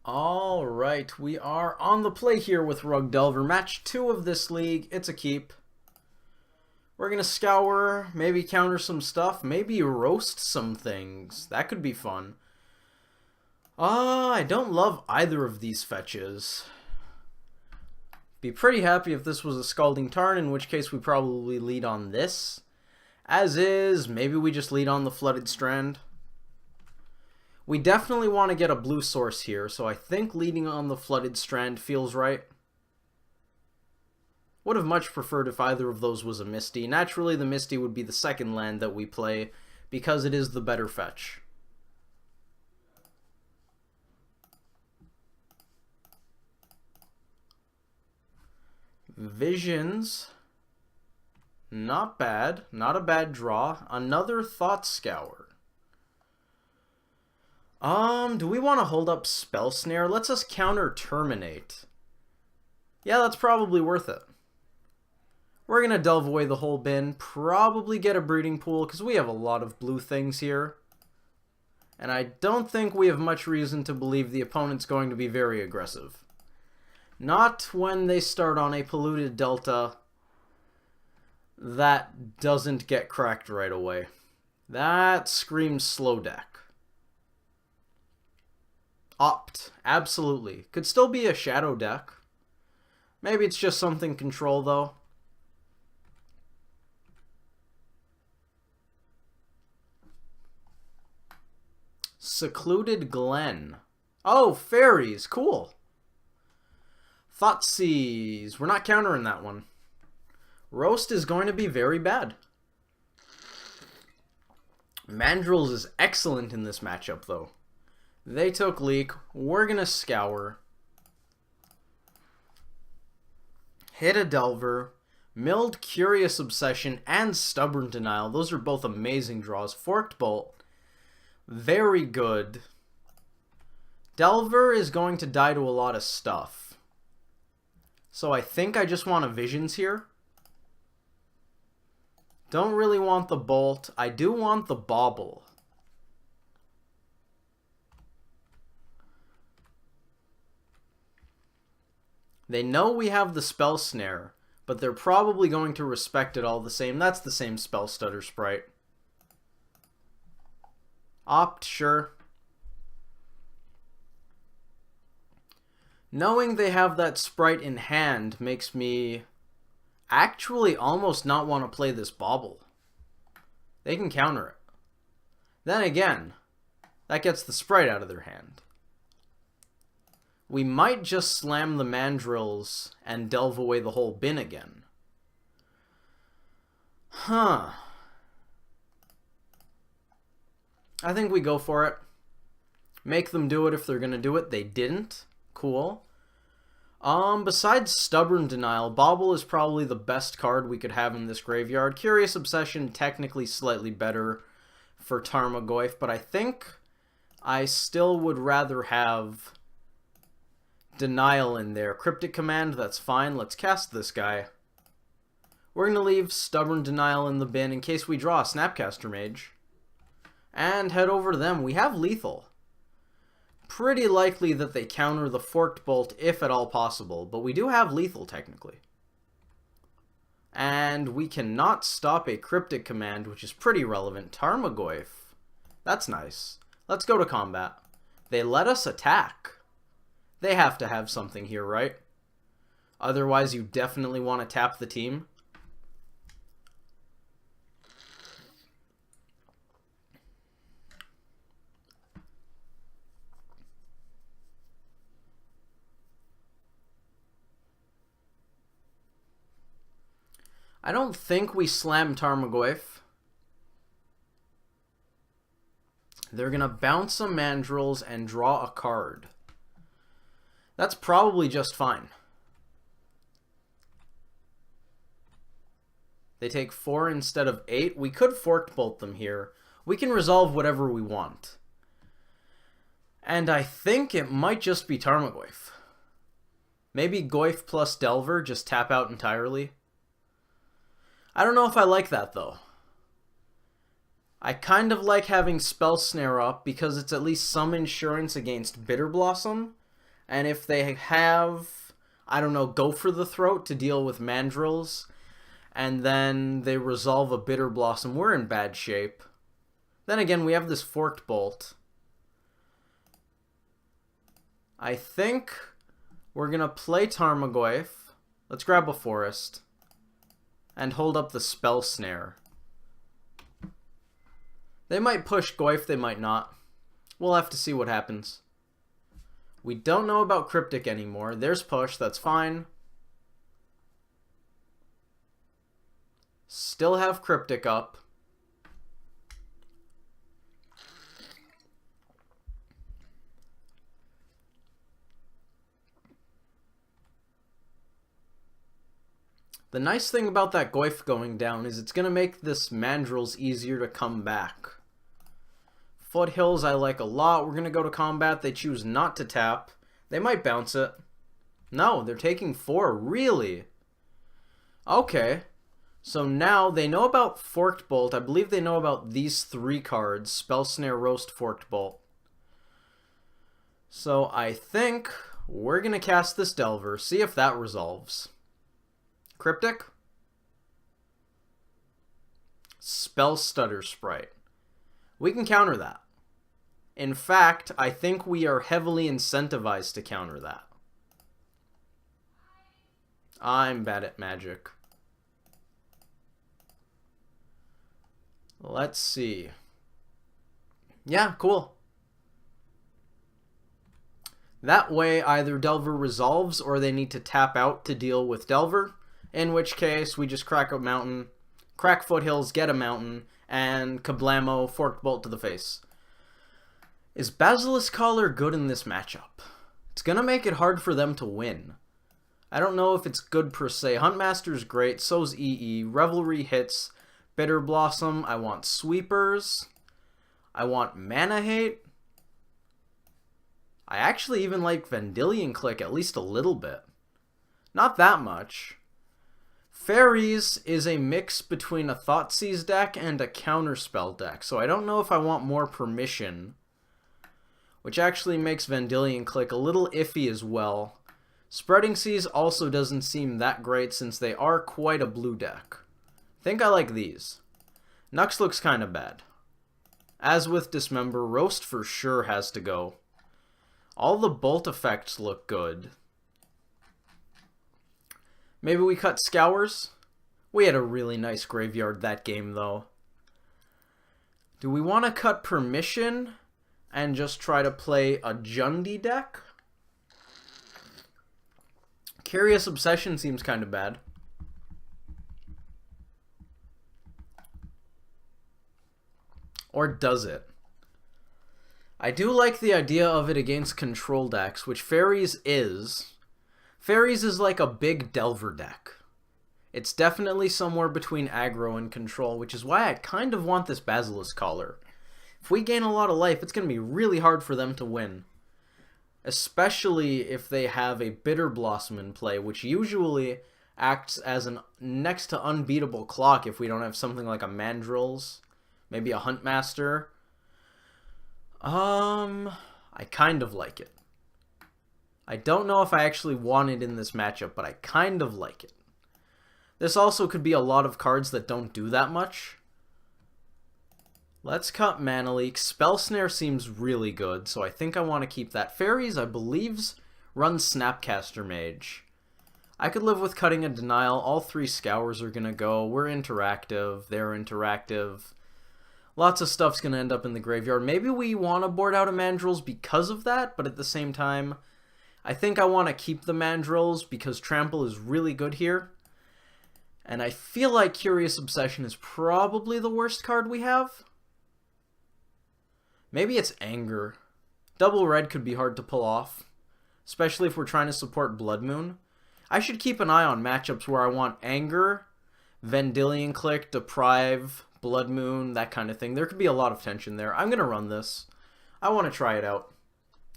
Alright, we are on the play here with Rug Delver. Match 2 of this league. It's a keep. We're going to scour, maybe counter some stuff, maybe roast some things. That could be fun. I don't love either of these fetches. Be pretty happy if this was a Scalding Tarn, in which case we probably lead on this. As is, maybe we just lead on the Flooded Strand. We definitely want to get a blue source here, so I think leading on the Flooded Strand feels right. Would have much preferred if either of those was a Misty. Naturally, the Misty would be the second land that we play, because it is the better fetch. Visions. Not bad. Not a bad draw. Another Thought Scour. Do we want to hold up Spell Snare? Let's us counter Terminate. Yeah, that's probably worth it. We're going to delve away the whole bin. Probably get a Breeding Pool, because we have a lot of blue things here. And I don't think we have much reason to believe the opponent's going to be very aggressive. Not when they start on a Polluted Delta that doesn't get cracked right away. That screams slow deck. Opt. Absolutely. Could still be a shadow deck. Maybe it's just something control, though. Secluded Glen. Oh, Faeries. Cool. Thoughtseize. We're not countering that one. Roast is going to be very bad. Mandrills is excellent in this matchup, though. They took Leak. We're going to Scour. Hit a Delver. Milled Curious Obsession and Stubborn Denial. Those are both amazing draws. Forked Bolt. Very good. Delver is going to die to a lot of stuff. So I think I just want a Visions here. Don't really want the Bolt. I do want the Bauble. They know we have the Spell Snare, but they're probably going to respect it all the same. That's the same Spell Stutter sprite. Opt, sure. Knowing they have that sprite in hand makes me actually almost not want to play this Bauble. They can counter it. Then again, that gets the sprite out of their hand. We might just slam the Mandrills and delve away the whole bin again. Huh. I think we go for it. Make them do it if they're going to do it. They didn't. Cool. Besides Stubborn Denial, Bauble is probably the best card we could have in this graveyard. Curious Obsession, technically slightly better for Tarmogoyf, but I think I still would rather have Denial in there. Cryptic Command, that's fine. Let's cast this guy. We're going to leave Stubborn Denial in the bin in case we draw a Snapcaster Mage. And head over to them. We have Lethal. Pretty likely that they counter the Forked Bolt if at all possible, but we do have Lethal technically. And we cannot stop a Cryptic Command, which is pretty relevant. Tarmogoyf. That's nice. Let's go to combat. They let us attack. They have to have something here, right? Otherwise, you definitely want to tap the team. I don't think we slam Tarmogoyf. They're going to bounce some Mandrills and draw a card. That's probably just fine. They take 4 instead of 8. We could Forked Bolt them here. We can resolve whatever we want. And I think it might just be Tarmogoyf. Maybe Goyf plus Delver, just tap out entirely. I don't know if I like that, though. I kind of like having Spell Snare up because it's at least some insurance against Bitter Blossom, And if they have, I don't know, Go for the Throat to deal with mandrills, and then they resolve a Bitter Blossom, we're in bad shape. Then again, we have this Forked Bolt. I think we're going to play Tarmogoyf. Let's grab a Forest. And hold up the Spell Snare. They might push Goyf, they might not. We'll have to see what happens. We don't know about Cryptic anymore. There's push, that's fine. Still have Cryptic up. The nice thing about that Goyf going down is it's going to make this Mandrills easier to come back. Foothills I like a lot. We're going to go to combat. They choose not to tap. They might bounce it. No, they're taking 4. Really? Okay. So now they know about Forked Bolt. I believe they know about these 3 cards. Spell Snare, Roast, Forked Bolt. So I think we're going to cast this Delver. See if that resolves. Cryptic. Spell Stutter Sprite. We can counter that. In fact, I think we are heavily incentivized to counter that. I'm bad at Magic. Let's see. Yeah, cool. That way, either Delver resolves or they need to tap out to deal with Delver. In which case, we just crack a mountain, crack Foothills, get a mountain, and kablamo, Forked Bolt to the face. Is Basilisk Collar good in this matchup? It's going to make it hard for them to win. I don't know if it's good per se. Huntmaster's great, so's EE. Revelry hits. Bitter Blossom. I want Sweepers. I want Mana Hate. I actually even like Vendilion Click at least a little bit. Not that much. Faeries is a mix between a Thoughtseize deck and a Counterspell deck, so I don't know if I want more Permission, which actually makes Vendilion Click a little iffy as well. Spreading Seas also doesn't seem that great since they are quite a blue deck. I think I like these. Nux looks kind of bad. As with Dismember, Roast for sure has to go. All the Bolt effects look good. Maybe we cut Scours? We had a really nice graveyard that game, though. Do we want to cut Permission and just try to play a Jundi deck? Curious Obsession seems kind of bad. Or does it? I do like the idea of it against control decks, which Faeries is. Faeries is like a big Delver deck. It's definitely somewhere between aggro and control, which is why I kind of want this Basilisk Collar. If we gain a lot of life, it's going to be really hard for them to win. Especially if they have a Bitter Blossom in play, which usually acts as an next to unbeatable clock if we don't have something like a Mandrills, maybe a Huntmaster. I kind of like it. I don't know if I actually want it in this matchup, but I kind of like it. This also could be a lot of cards that don't do that much. Let's cut Mana Leak. Spell Snare seems really good, so I think I want to keep that. Faeries, I believe, run Snapcaster Mage. I could live with cutting a Denial. All 3 Scours are going to go. We're interactive. They're interactive. Lots of stuff's going to end up in the graveyard. Maybe we want to board out a Mandrills because of that, but at the same time, I think I want to keep the Mandrills because Trample is really good here. And I feel like Curious Obsession is probably the worst card we have. Maybe it's Anger. Double red could be hard to pull off, especially if we're trying to support Blood Moon. I should keep an eye on matchups where I want Anger, Vendilion Click, Deprive, Blood Moon, that kind of thing. There could be a lot of tension there. I'm going to run this. I want to try it out.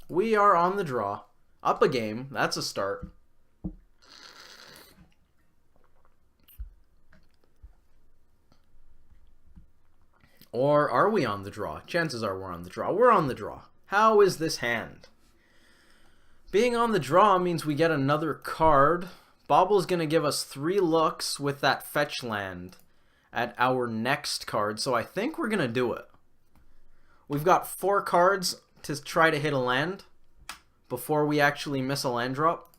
We are on the draw. Up a game. That's a start. Or are we on the draw? Chances are we're on the draw. We're on the draw. How is this hand? Being on the draw means we get another card. Bobble's going to give us 3 looks with that fetch land at our next card, so I think we're going to do it. We've got 4 cards to try to hit a land before we actually miss a land drop.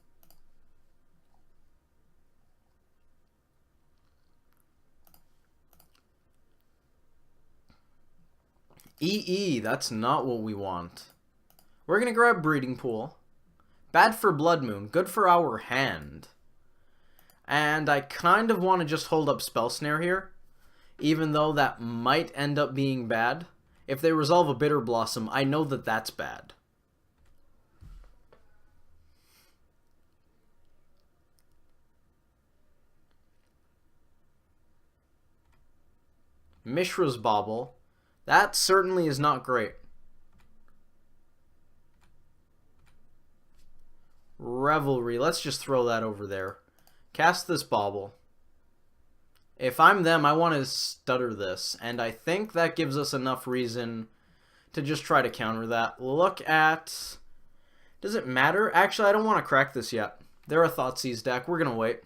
EE, that's not what we want. We're going to grab Breeding Pool. Bad for Blood Moon, good for our hand. And I kind of want to just hold up Spell Snare here, even though that might end up being bad. If they resolve a Bitter Blossom, I know that that's bad. Mishra's Bauble. That certainly is not great. Revelry. Let's just throw that over there. Cast this Bauble. If I'm them, I want to stutter this. And I think that gives us enough reason to just try to counter that. Look at... Does it matter? Actually, I don't want to crack this yet. They're a Thoughtseize deck. We're going to wait.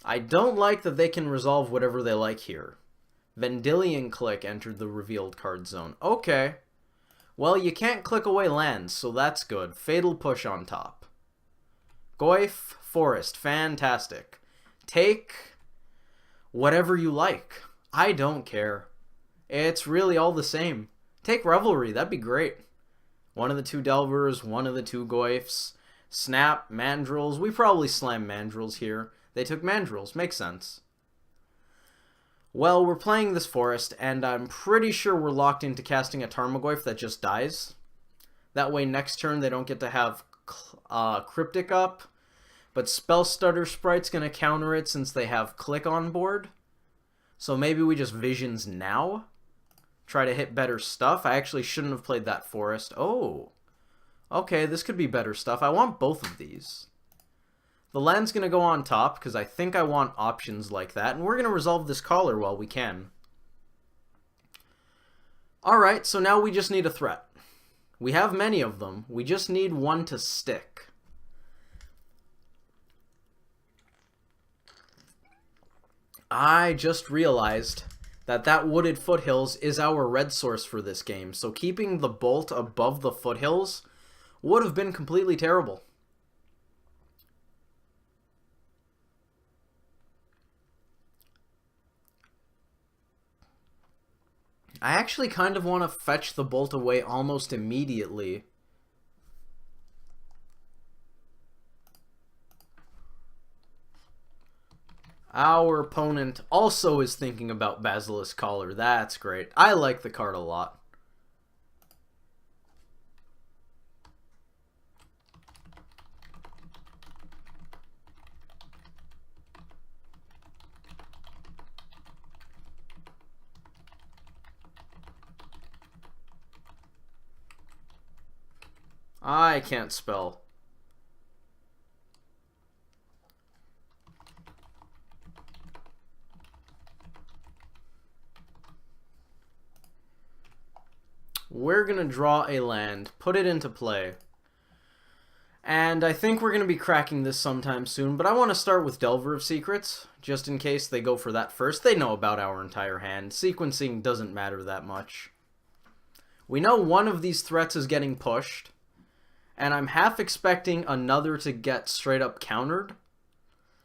I don't like that they can resolve whatever they like here. Vendilion Click entered the revealed card zone. Okay. Well, you can't click away lands, so that's good. Fatal Push on top. Goyf, Forest, fantastic. Take whatever you like. I don't care. It's really all the same. Take Revelry, that'd be great. One of the 2 Delvers, one of the 2 Goyfs. Snap, Mandrills. We probably slam Mandrills here. They took Mandrills, makes sense. Well, we're playing this Forest, and I'm pretty sure we're locked into casting a Tarmogoyf that just dies. That way next turn they don't get to have Cryptic up, but Spell Stutter Sprite's going to counter it since they have Click on board. So maybe we just Visions now? Try to hit better stuff? I actually shouldn't have played that Forest. Oh, okay, this could be better stuff. I want both of these. The land's going to go on top, because I think I want options like that, and we're going to resolve this Collar while we can. Alright, so now we just need a threat. We have many of them. We just need one to stick. I just realized that that Wooded Foothills is our red source for this game, so keeping the Bolt above the Foothills would have been completely terrible. I actually kind of want to fetch the Bolt away almost immediately. Our opponent also is thinking about Basilisk Collar. That's great. I like the card a lot. I can't spell. We're going to draw a land, put it into play. And I think we're going to be cracking this sometime soon, but I want to start with Delver of Secrets, just in case they go for that first. They know about our entire hand. Sequencing doesn't matter that much. We know one of these threats is getting pushed. And I'm half expecting another to get straight up countered,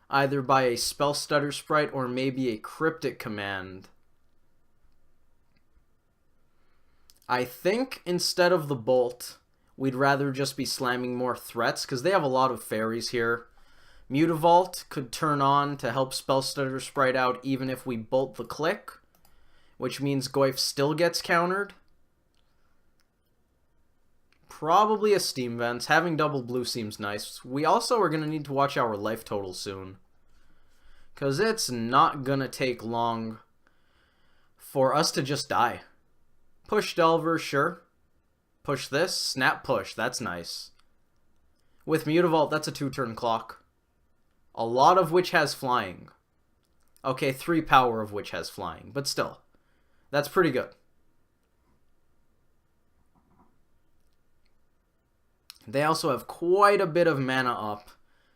either by a Spell Stutter Sprite or maybe a Cryptic command. I think instead of the Bolt, we'd rather just be slamming more threats, because they have a lot of Faeries here. Mutavault could turn on to help Spell Stutter Sprite out even if we Bolt the Click, which means Goyf still gets countered. Probably a Steam Vents. Having double blue seems nice. We also are going to need to watch our life total soon, because it's not going to take long for us to just die. Push Delver, sure. Push this. Snap push. That's nice. With Mutavault, that's a 2-turn clock. A lot of which has flying. Okay, 3 power of which has flying, but still. That's pretty good. They also have quite a bit of mana up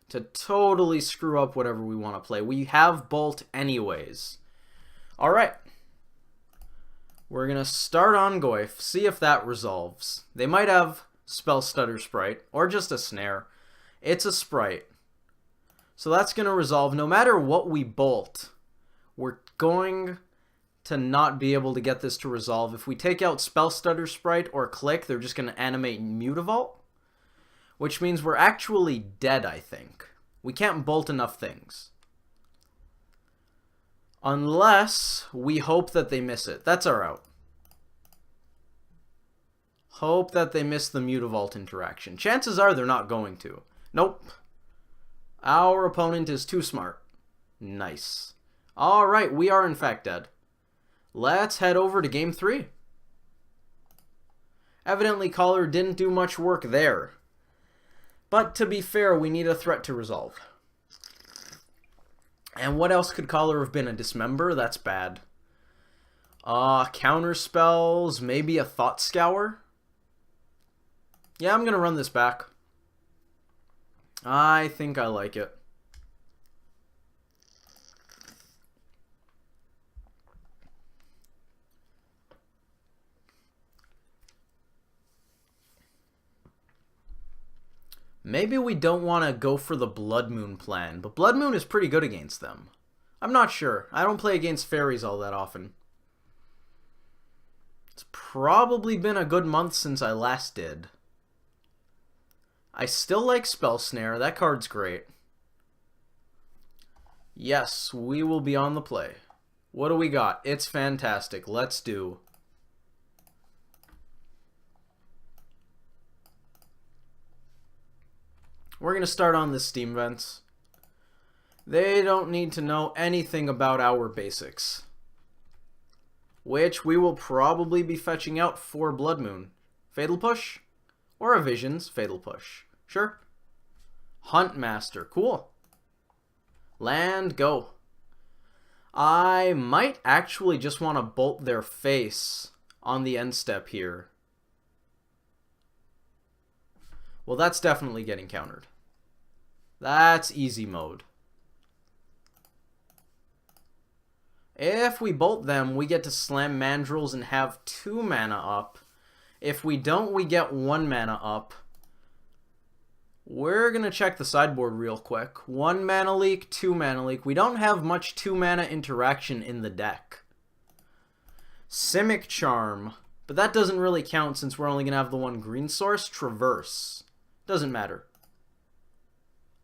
to totally screw up whatever we want to play. We have Bolt anyways. Alright. We're going to start on Goyf, see if that resolves. They might have Spell Stutter Sprite, or just a Snare. It's a Sprite. So that's going to resolve. No matter what we bolt, we're going to not be able to get this to resolve. If we take out Spell Stutter Sprite or Click, they're just going to animate Mutavault, which means we're actually dead, I think. We can't bolt enough things. Unless we hope that they miss it. That's our out. Hope that they miss the Mutavault interaction. Chances are they're not going to. Nope. Our opponent is too smart. Nice. Alright, we are in fact dead. Let's head over to game 3. Evidently, Caller didn't do much work there. But to be fair, we need a threat to resolve. And what else could Caller have been? A Dismember? That's bad. Counter spells, maybe a Thought Scour? Yeah, I'm going to run this back. I think I like it. Maybe we don't want to go for the Blood Moon plan, but Blood Moon is pretty good against them. I'm not sure. I don't play against Faeries all that often. It's probably been a good month since I last did. I still like Spell Snare. That card's great. Yes, we will be on the play. What do we got? It's fantastic. Let's do. We're going to start on the Steam Vents. They don't need to know anything about our basics, which we will probably be fetching out for Blood Moon. Fatal Push? Or a Visions? Fatal Push. Sure. Huntmaster. Cool. Land, go. I might actually just want to bolt their face on the end step here. Well, that's definitely getting countered. That's easy mode. If we bolt them, we get to slam Mandrills and have 2 mana up. If we don't, we get 1 mana up. We're going to check the sideboard real quick. 1 mana leak, 2 mana leak. We don't have much 2 mana interaction in the deck. Simic Charm. But that doesn't really count since we're only going to have the 1 green source. Traverse. Doesn't matter.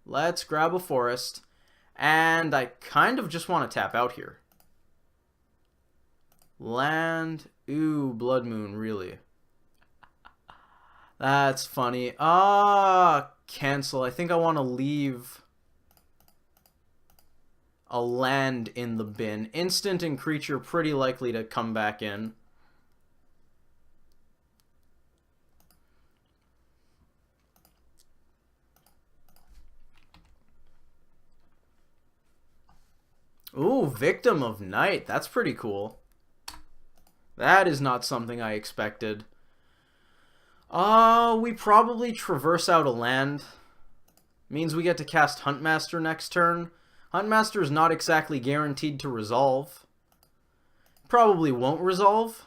Let's grab a forest. And I kind of just want to tap out here. Land. Ooh, Blood Moon, really. That's funny. Cancel. I think I want to leave a land in the bin. Instant and creature pretty likely to come back in. Ooh, Victim of Night. That's pretty cool. That is not something I expected. We probably traverse out a land. Means we get to cast Huntmaster next turn. Huntmaster is not exactly guaranteed to resolve. Probably won't resolve.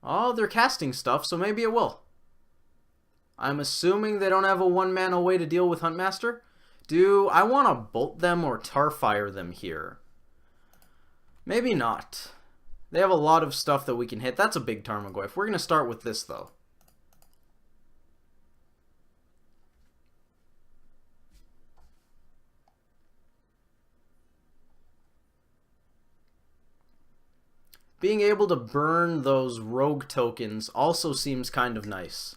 Oh, they're casting stuff, so maybe it will. I'm assuming they don't have a 1 mana way to deal with Huntmaster. Do I want to bolt them or Tarfire them here? Maybe not. They have a lot of stuff that we can hit. That's a big Tarmogoyf. We're going to start with this, though. Being able to burn those rogue tokens also seems kind of nice.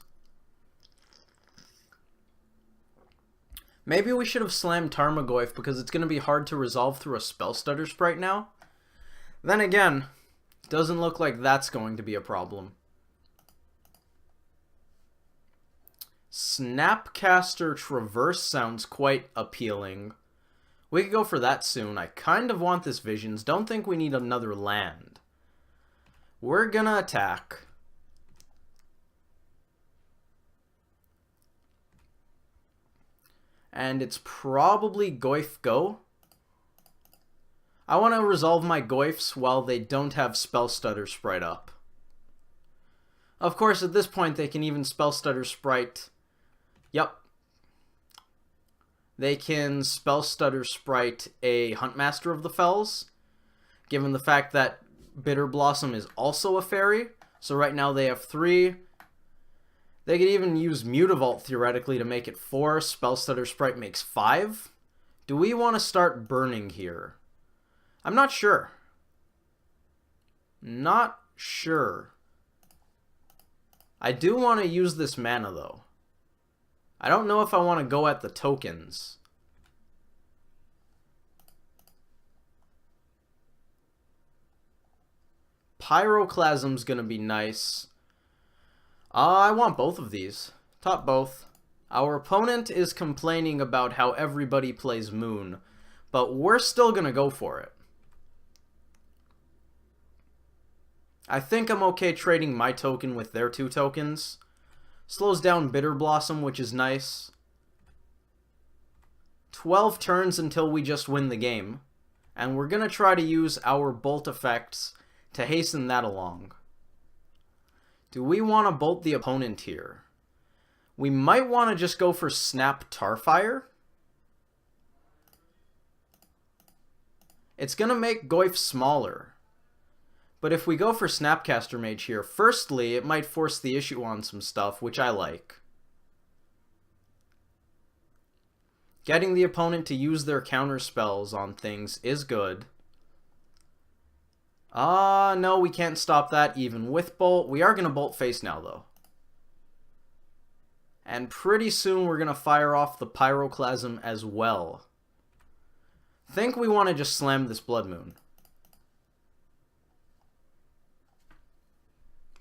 Maybe we should have slammed Tarmogoyf because it's going to be hard to resolve through a Spell Stutter Sprite now. Then again, doesn't look like that's going to be a problem. Snapcaster Traverse sounds quite appealing. We could go for that soon. I kind of want this Visions. Don't think we need another land. We're gonna attack. And it's probably Goyf Go. I want to resolve my Goyfs while they don't have Spell Stutter Sprite up. Of course, at this point, they can even Spell Stutter Sprite. Yep. They can Spell Stutter Sprite a Huntmaster of the Fells, given the fact that Bitter Blossom is also a fairy. So right now they have 3. They could even use Mutavault theoretically to make it 4. Spell Stutter Sprite makes 5. Do we want to start burning here? I'm not sure. Not sure. I do want to use this mana though. I don't know if I want to go at the tokens. Pyroclasm's gonna be nice. I want both of these. Top both. Our opponent is complaining about how everybody plays Moon, but we're still gonna go for it. I think I'm okay trading my token with their 2 tokens. Slows down Bitter Blossom, which is nice. 12 turns until we just win the game. And we're going to try to use our bolt effects to hasten that along. Do we want to bolt the opponent here? We might want to just go for Snap Tarfire. It's going to make Goyf smaller. But if we go for Snapcaster Mage here, firstly, it might force the issue on some stuff, which I like. Getting the opponent to use their counter spells on things is good. No, we can't stop that even with Bolt. We are going to Bolt face now, though. And pretty soon we're going to fire off the Pyroclasm as well. Think we want to just slam this Blood Moon.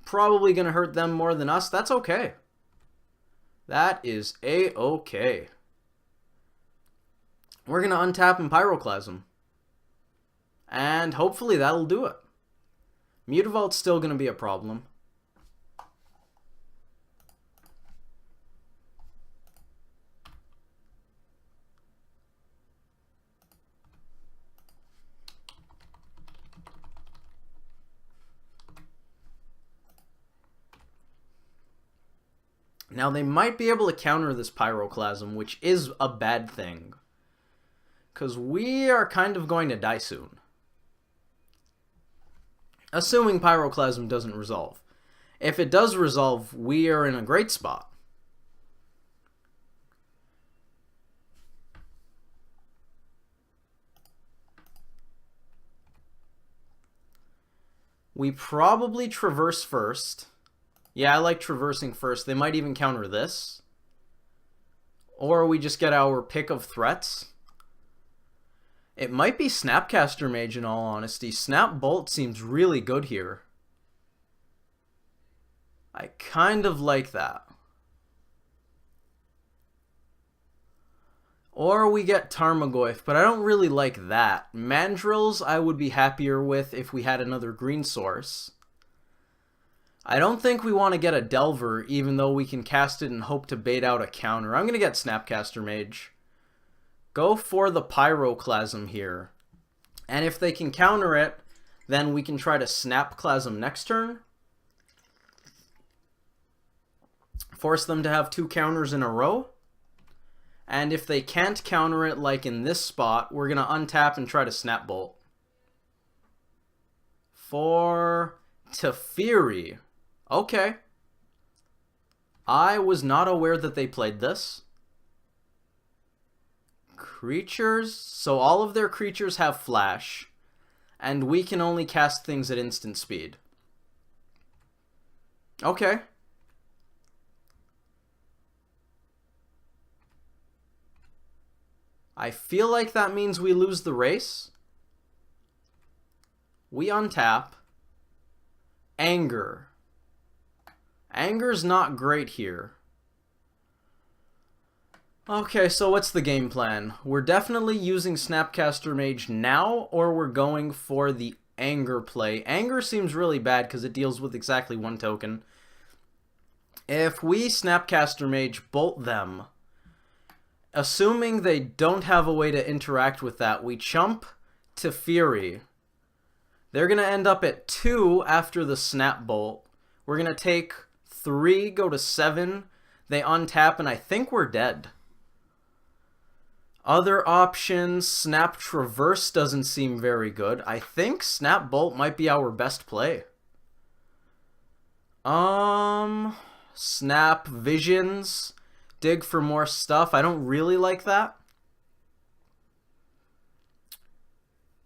Probably going to hurt them more than us. That's okay. That is A-okay. We're going to untap and Pyroclasm. And hopefully that'll do it. Mutavault's still going to be a problem. Now, they might be able to counter this Pyroclasm, which is a bad thing. Because we are kind of going to die soon. Assuming Pyroclasm doesn't resolve. If it does resolve, we are in a great spot. We probably traverse first. Yeah, I like traversing first. They might even counter this. Or we just get our pick of threats. It might be Snapcaster Mage in all honesty. Snap Bolt seems really good here. I kind of like that. Or we get Tarmogoyf, but I don't really like that. Mandrills I would be happier with if we had another green source. I don't think we want to get a Delver, even though we can cast it and hope to bait out a counter. I'm going to get Snapcaster Mage. Go for the Pyroclasm here. And if they can counter it, then we can try to Snapclasm next turn. Force them to have 2 counters in a row. And if they can't counter it, like in this spot, we're going to untap and try to Snap Bolt. For Teferi. Okay. I was not aware that they played this. Creatures. So all of their creatures have flash. And we can only cast things at instant speed. Okay. I feel like that means we lose the race. We untap. Anger. Anger's not great here. Okay, so what's the game plan? We're definitely using Snapcaster Mage now, or we're going for the Anger play. Anger seems really bad because it deals with exactly one token. If we Snapcaster Mage bolt them, assuming they don't have a way to interact with that, we chump to Fury. They're going to end up at 2 after the Snap Bolt. We're going to take 3, go to 7. They untap, and I think we're dead. Other options, Snap Traverse doesn't seem very good. I think Snap Bolt might be our best play. Snap Visions, dig for more stuff. I don't really like that.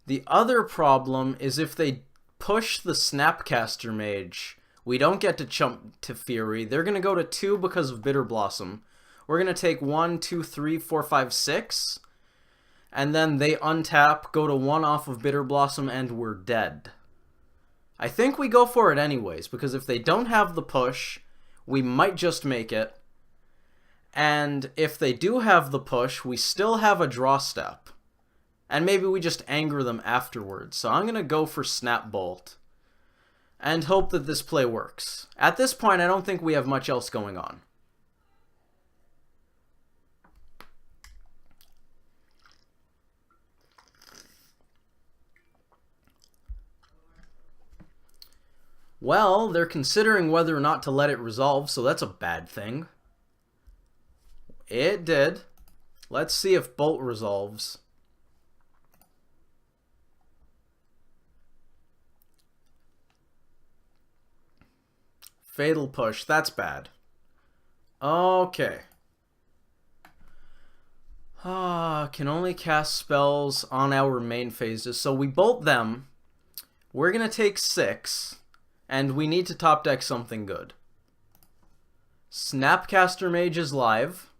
The other problem is if they push the Snapcaster Mage, we don't get to chump to Fury. They're going to go to 2 because of Bitter Blossom. We're going to take 1, 2, 3, 4, 5, 6. And then they untap, go to 1 off of Bitter Blossom, and we're dead. I think we go for it anyways, because if they don't have the push, we might just make it. And if they do have the push, we still have a draw step. And maybe we just anger them afterwards. So I'm going to go for Snap Bolt. And hope that this play works. At this point, I don't think we have much else going on. Well, they're considering whether or not to let it resolve, so that's a bad thing. It did. Let's see if Bolt resolves. Fatal Push, that's bad. Okay. Can only cast spells on our main phases. So we bolt them. We're going to take 6. And we need to top deck something good. Snapcaster Mage is live.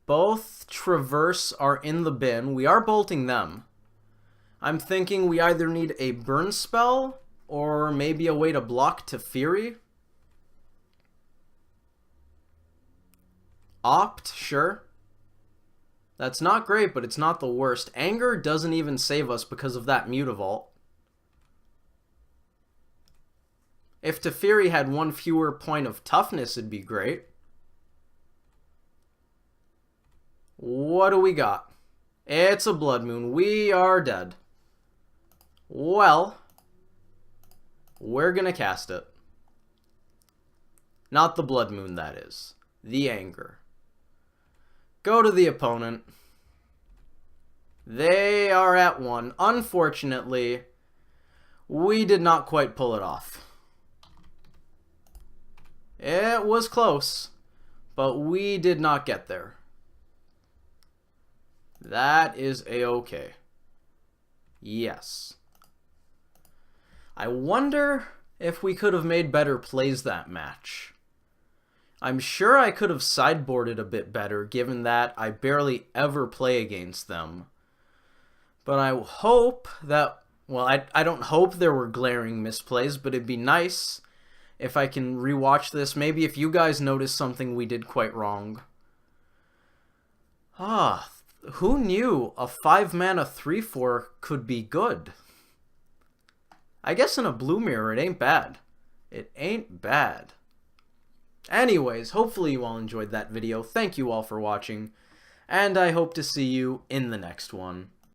Both Traverse are in the bin. We are bolting them. I'm thinking we either need a burn spell or maybe a way to block to Fury. Opt, sure. That's not great, but it's not the worst. Anger doesn't even save us because of that Mutavault. If Teferi had 1 fewer point of toughness, it'd be great. What do we got? It's a Blood Moon. We are dead. Well, we're gonna cast it. Not the Blood Moon, that is. The Anger. Go to the opponent. They are at 1. Unfortunately, we did not quite pull it off. It was close, but we did not get there. That is a-okay. Yes. I wonder if we could have made better plays that match. I'm sure I could have sideboarded a bit better, given that I barely ever play against them. But I hope that, well, I don't hope there were glaring misplays, but it'd be nice if I can rewatch this. Maybe if you guys notice something we did quite wrong. Who knew a 5-mana 3/4 could be good? I guess in a blue mirror it ain't bad. It ain't bad. Anyways, hopefully you all enjoyed that video. Thank you all for watching, and I hope to see you in the next one.